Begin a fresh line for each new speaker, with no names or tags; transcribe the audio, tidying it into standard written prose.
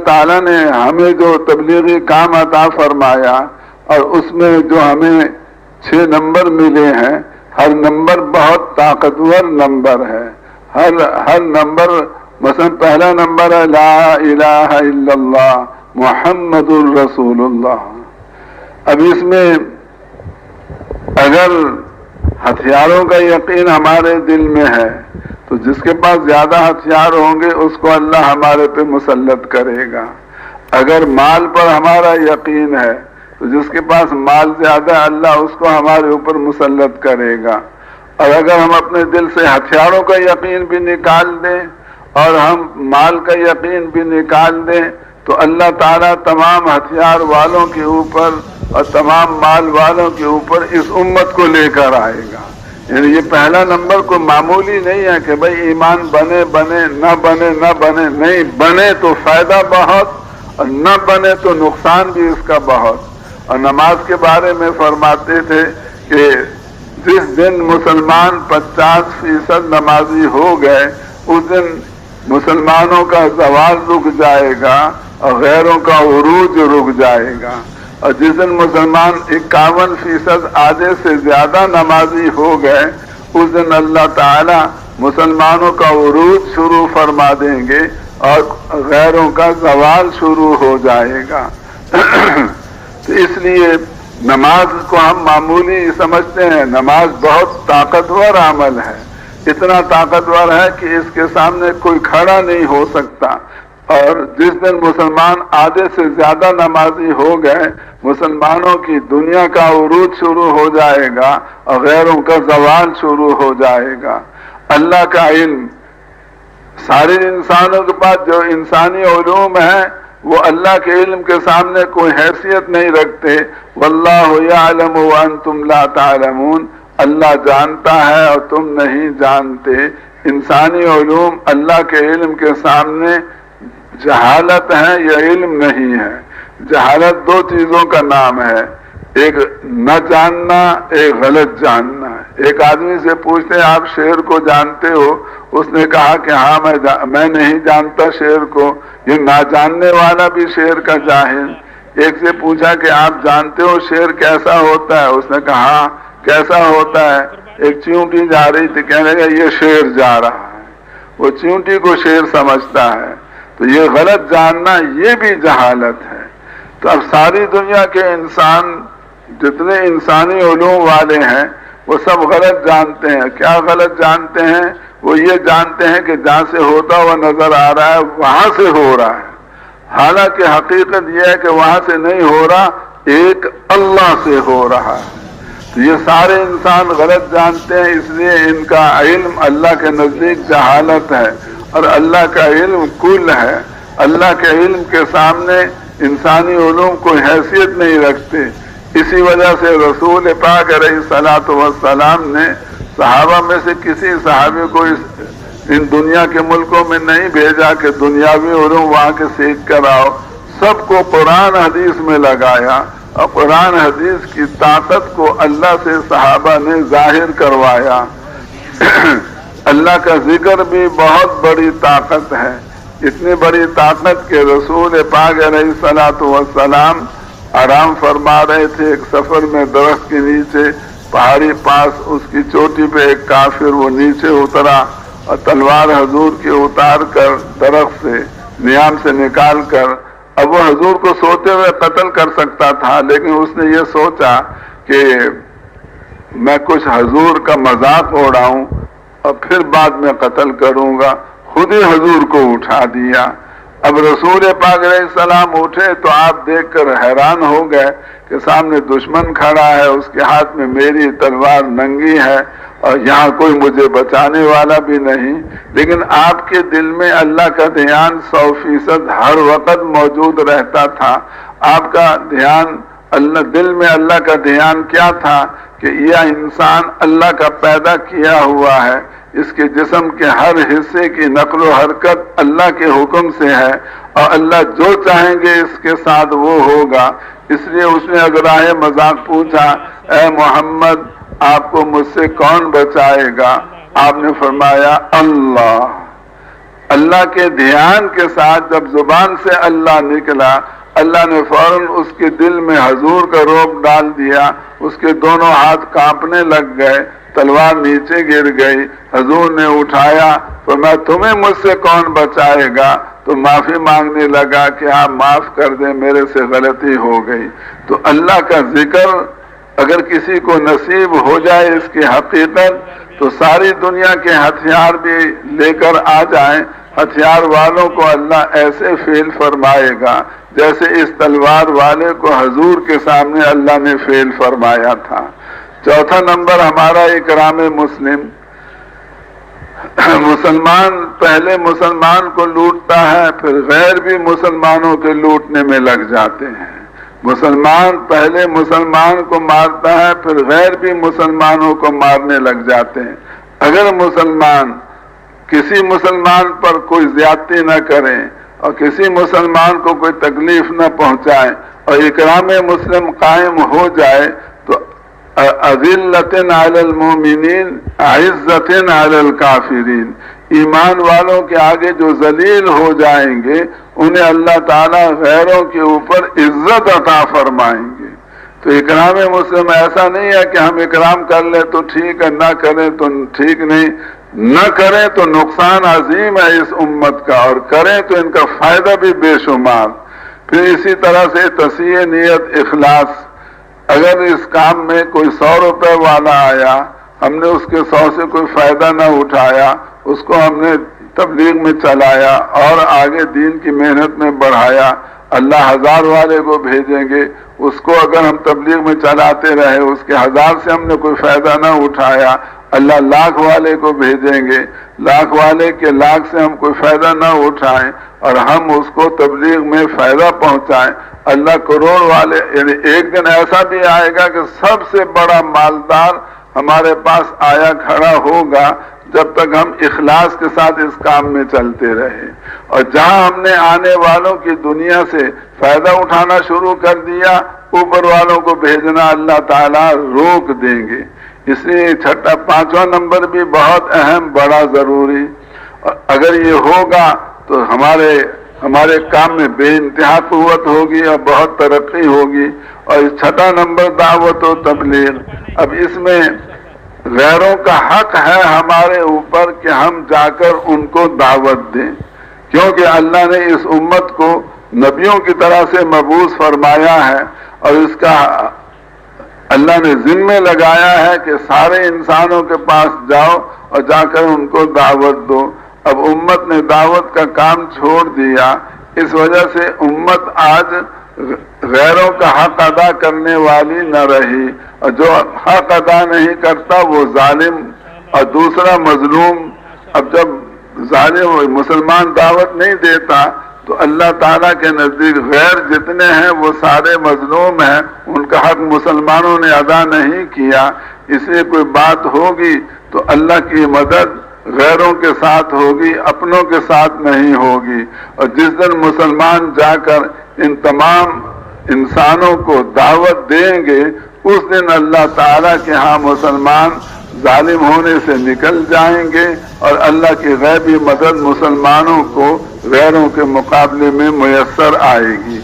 تعالیٰ نے ہمیں جو تبلیغی کام عطا فرمایا اور اس میں جو ہمیں 6 نمبر ملے ہیں، ہر نمبر بہت طاقتور نمبر ہے. ہر نمبر، مثلا پہلا نمبر ہے لا الہ الا اللہ محمد الرسول اللہ. اب اس میں اگر ہتھیاروں کا یقین ہمارے دل میں ہے تو جس کے پاس زیادہ ہتھیار ہوں گے اس کو اللہ ہمارے پہ مسلط کرے گا. اگر مال پر ہمارا یقین ہے تو جس کے پاس مال زیادہ ہے اللہ اس کو ہمارے اوپر مسلط کرے گا. اور اگر ہم اپنے دل سے ہتھیاروں کا یقین بھی نکال دیں اور ہم مال کا یقین بھی نکال دیں تو اللہ تعالیٰ تمام ہتھیار والوں کے اوپر اور تمام مال والوں کے اوپر اس امت کو لے کر آئے گا. یعنی یہ پہلا نمبر کو معمولی نہیں ہے کہ بھئی ایمان بنے نہ بنے، نہیں، بنے تو فائدہ بہت اور نہ بنے تو نقصان بھی اس کا بہت. اور نماز کے بارے میں فرماتے تھے کہ جس دن مسلمان 50% نمازی ہو گئے اس دن مسلمانوں کا زوال رک جائے گا اور غیروں کا عروج رک جائے گا. اور جس دن مسلمان 51% آدھے سے زیادہ نمازی ہو گئے اس دن اللہ تعالی مسلمانوں کا عروج شروع فرما دیں گے اور غیروں کا زوال شروع ہو جائے گا. تو اس لیے نماز کو ہم معمولی سمجھتے ہیں، نماز بہت طاقتور عمل ہے، اتنا طاقتور ہے کہ اس کے سامنے کوئی کھڑا نہیں ہو سکتا. اور جس دن مسلمان آدھے سے زیادہ نمازی ہو گئے مسلمانوں کی دنیا کا عروج شروع ہو جائے گا اور غیروں کا زوال شروع ہو جائے گا. اللہ کا علم، سارے انسانوں کے پاس جو انسانی علوم ہیں وہ اللہ کے علم کے سامنے کوئی حیثیت نہیں رکھتے. واللہ یعلم وانتم لا تعلمون، اللہ جانتا ہے اور تم نہیں جانتے. انسانی علوم اللہ کے علم کے سامنے جہالت ہے یا علم نہیں ہے. جہالت 2 چیزوں کا نام ہے، ایک نہ جاننا، ایک غلط جاننا. ایک آدمی سے پوچھتے ہیں آپ شعر کو جانتے ہو؟ اس نے کہا کہ ہاں میں نہیں جانتا شعر کو. یہ نہ جاننے والا بھی شعر کا جاہل. ایک سے پوچھا کہ آپ جانتے ہو شعر کیسا ہوتا ہے؟ اس نے کہا ہاں کیسا ہوتا ہے؟ ایک چیونٹی جا رہی تھی، کہنے لگا یہ شعر جا رہا ہے. وہ چیونٹی کو شعر سمجھتا ہے. تو یہ غلط جاننا یہ بھی جہالت ہے. تو اب ساری دنیا کے انسان جتنے انسانی علوم والے ہیں وہ سب غلط جانتے ہیں. کیا غلط جانتے ہیں؟ وہ یہ جانتے ہیں کہ جہاں سے ہوتا ہوا نظر آ رہا ہے وہاں سے ہو رہا ہے، حالانکہ حقیقت یہ ہے کہ وہاں سے نہیں ہو رہا، ایک اللہ سے ہو رہا ہے. تو یہ سارے انسان غلط جانتے ہیں، اس لیے ان کا علم اللہ کے نزدیک جہالت ہے اور اللہ کا علم کل ہے. اللہ کے علم کے سامنے انسانی علوم کوئی حیثیت نہیں رکھتے. اسی وجہ سے رسول پاک علیہ الصلوۃ والسلام نے صحابہ میں سے کسی صحابی کو ان دنیا کے ملکوں میں نہیں بھیجا کہ دنیاوی علوم وہاں کے سیکھ کر آؤ. سب کو قرآن حدیث میں لگایا اور قرآن حدیث کی طاقت کو اللہ سے صحابہ نے ظاہر کروایا. اللہ کا ذکر بھی بہت بڑی طاقت ہے، اتنی بڑی طاقت کہ رسول پاک علیہ الصلوۃ والسلام آرام فرما رہے تھے. ایک سفر میں درخت کے نیچے پہاڑی پاس اس کی چوٹی پہ ایک کافر وہ نیچے اترا اور تلوار حضور کی اتار کر درخت سے نیام سے نکال کر، اب وہ حضور کو سوتے ہوئے قتل کر سکتا تھا لیکن اس نے یہ سوچا کہ میں کچھ حضور کا مذاق اڑاؤں اور پھر بعد میں قتل کروں گا. خود ہی حضور کو اٹھا دیا. اب رسول پاک علیہ السلام اٹھے تو آپ دیکھ کر حیران ہو گئے کہ سامنے دشمن کھڑا ہے، اس کے ہاتھ میں میری تلوار ننگی ہے اور یہاں کوئی مجھے بچانے والا بھی نہیں. لیکن آپ کے دل میں اللہ کا دھیان 100% ہر وقت موجود رہتا تھا. آپ کا دھیان دل میں اللہ کا دھیان کیا تھا کہ یہ انسان اللہ کا پیدا کیا ہوا ہے، اس کے جسم کے ہر حصے کی نقل و حرکت اللہ کے حکم سے ہے اور اللہ جو چاہیں گے اس کے ساتھ وہ ہوگا. اس لیے اس نے اگراہ مذاق پوچھا اے محمد آپ کو مجھ سے کون بچائے گا؟ آپ نے فرمایا اللہ. اللہ کے دھیان کے ساتھ جب زبان سے اللہ نکلا، اللہ نے فوراً اس کے دل میں حضور کا رعب ڈال دیا، اس کے دونوں ہاتھ کانپنے لگ گئے، تلوار نیچے گر گئی، حضور نے اٹھایا، فرمایا تمہیں مجھ سے کون بچائے گا؟ تو معافی مانگنے لگا کہ آپ معاف کر دیں، میرے سے غلطی ہو گئی۔ تو اللہ کا ذکر اگر کسی کو نصیب ہو جائے اس کی حقیقت، تو ساری دنیا کے ہتھیار بھی لے کر آ جائیں، ہتھیار والوں کو اللہ ایسے فیل فرمائے گا جیسے اس تلوار والے کو حضور کے سامنے اللہ نے فیل فرمایا تھا۔ چوتھا نمبر ہمارا اکرام مسلم، مسلمان پہلے مسلمان کو لوٹتا ہے، پھر غیر بھی مسلمانوں کے لوٹنے میں لگ جاتے ہیں۔ مسلمان پہلے مسلمان کو مارتا ہے، پھر غیر بھی مسلمانوں کو مارنے لگ جاتے ہیں۔ اگر مسلمان کسی مسلمان پر کوئی زیادتی نہ کریں اور کسی مسلمان کو کوئی تکلیف نہ پہنچائے اور اکرام مسلم قائم ہو جائے تو اذلۃ علی المؤمنین عزۃ علی الکافرین، ایمان والوں کے آگے جو ذلیل ہو جائیں گے انہیں اللہ تعالیٰ غیروں کے اوپر عزت عطا فرمائیں گے۔ تو اکرام مسلم ایسا نہیں ہے کہ ہم اکرام کر لیں تو ٹھیک ہے، نہ کریں تو ٹھیک نہیں، نہ کریں تو نقصان عظیم ہے اس امت کا، اور کریں تو ان کا فائدہ بھی بے شمار۔ پھر اسی طرح سے تصحیح نیت، اخلاص، اگر اس کام میں کوئی 100 روپے والا آیا، ہم نے اس کے 100 سے کوئی فائدہ نہ اٹھایا، اس کو ہم نے تبلیغ میں چلایا اور آگے دین کی محنت میں بڑھایا، اللہ 1000 والے کو بھیجیں گے، اس کو اگر ہم تبلیغ میں چلاتے رہے، اس کے 1000 سے ہم نے کوئی فائدہ نہ اٹھایا، اللہ 1,00,000 والے کو بھیجیں گے، 1,00,000 والے کے 1,00,000 سے ہم کوئی فائدہ نہ اٹھائیں اور ہم اس کو تبلیغ میں فائدہ پہنچائیں، اللہ کروڑ والے، یعنی ایک دن ایسا بھی آئے گا کہ سب سے بڑا مالدار ہمارے پاس آیا کھڑا ہوگا جب تک ہم اخلاص کے ساتھ اس کام میں چلتے رہے۔ اور جہاں ہم نے آنے والوں کی دنیا سے فائدہ اٹھانا شروع کر دیا، اوپر والوں کو بھیجنا اللہ تعالیٰ روک دیں گے۔ اس لیے پانچواں نمبر بھی بہت اہم، بڑا ضروری، اور اگر یہ ہوگا تو ہمارے کام میں بے انتہا قوت ہوگی اور بہت ترقی ہوگی۔ اور چھٹا نمبر دعوت و تبلیغ۔ اب اس میں غیروں کا حق ہے ہمارے اوپر کہ ہم جا کر ان کو دعوت دیں، کیونکہ اللہ نے اس امت کو نبیوں کی طرح سے مبعوث فرمایا ہے اور اس کا اللہ نے ذمہ لگایا ہے کہ سارے انسانوں کے پاس جاؤ اور جا کر ان کو دعوت دو۔ اب امت نے دعوت کا کام چھوڑ دیا، اس وجہ سے امت آج غیروں کا حق ادا کرنے والی نہ رہی، اور جو حق ادا نہیں کرتا وہ ظالم اور دوسرا مظلوم۔ اب جب ظالم مسلمان دعوت نہیں دیتا تو اللہ تعالیٰ کے نزدیک غیر جتنے ہیں وہ سارے مظلوم ہیں، ان کا حق مسلمانوں نے ادا نہیں کیا۔ اس لیے کوئی بات ہوگی تو اللہ کی مدد غیروں کے ساتھ ہوگی، اپنوں کے ساتھ نہیں ہوگی۔ اور جس دن مسلمان جا کر ان تمام انسانوں کو دعوت دیں گے، اس دن اللہ تعالیٰ کے ہاں مسلمان ظالم ہونے سے نکل جائیں گے اور اللہ کی غیبی مدد مسلمانوں کو غیروں کے مقابلے میں میسر آئے گی۔